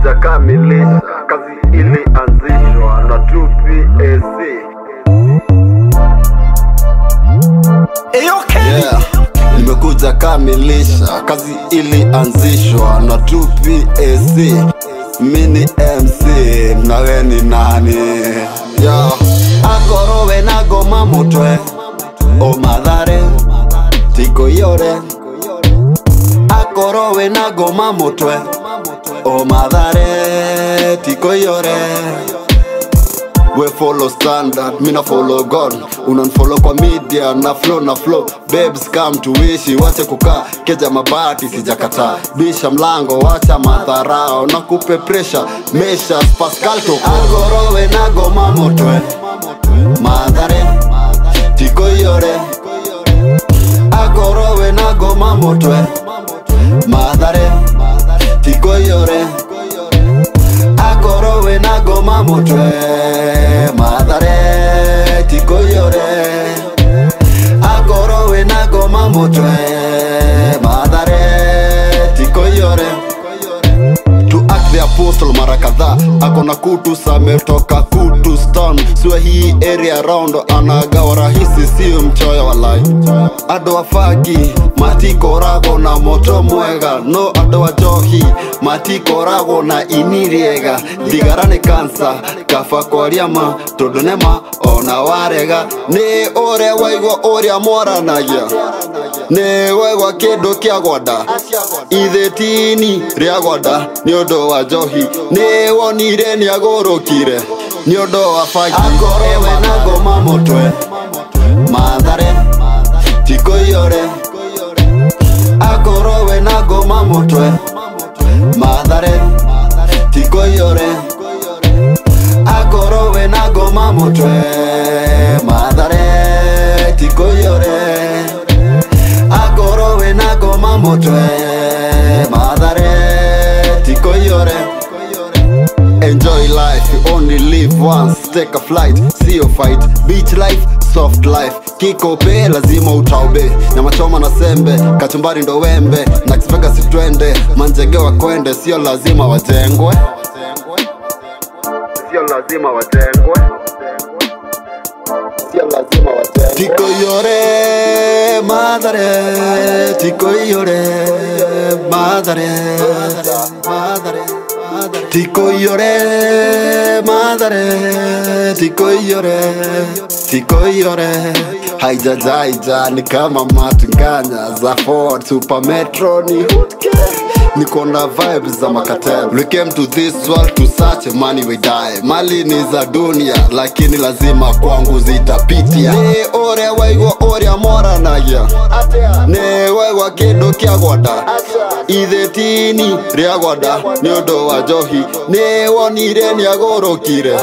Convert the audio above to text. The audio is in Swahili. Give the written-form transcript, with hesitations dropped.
nimekuja kamilisha kazi ilianzishwa na 2PAC. Yeah, nimekuja kamilisha kazi ilianzishwa na 2PAC. Mini MC, mnawe ni nani? Yo, akorowe na goma mutwe o madhare tiko yore. Akorowe na goma mutwe o madhare tiko yore. We follow standard, mina follow God. Unanfollow kwa media, na flow Babes come to wishi, wache kukaa keja mabati sijakata. Bisha mlango, wacha madharao, na kupe pressure, mesha Pascal toko. Akorowe na goma motwe madhare tiko yore. Akorowe na goma motwe madhare tiko yore. Akorowe na goma motwe madhare tiko yore. Akorowe na goma motwe madhare tiko yore. To act the apostle mara kadhaa, akona kutu sametoka kutu stone. Sua hii area round anagawa rahisi, siyo mchoyo walai. Ado wafagi matiko rago na moto mwega. No ado wajohi matiko rago na iniriega. Digarane kansa kafa kwa riama todonema ona warega. Ne ore waigwa oria mora nagia, ne waigwa kedo kia gwada ithetini ria gwada niondo wa johi. Ne wonire ni agorokire niondo wa fagi. Akorowe na goma motwe madhare tiko yore. Akorowe na goma motwe madhare tiko yore. Akorowe na goma motwe madhare tiko yore. Akorowe na goma motwe madhare tiko yore. Enjoy life, you only live once. Take a flight, see your fight. Beach life, soft life. Kikope lazima utaube. Nyama choma na sembe, kachumbari ndo wembe. Nax Vegas twende, manjege wa kwende. Sio lazima watengwe, sio lazima watengwe, sio lazima watengwe. Tiko yore madhare tiko yore madhare madhare. Tiko yore madhare tiko yore tiko yore. Haija ni kama matunganya za Ford Super Metro ni niko na vibes za Makatel. We came to this world to search money we die. Mali ni za dunia lakini lazima kwangu zitapitia. Ne ore waigwa oria mora nagia, ne waigwa kedo kia gwada ithetini ria gwada niondo wa johi. Ne wonire ni agorokire.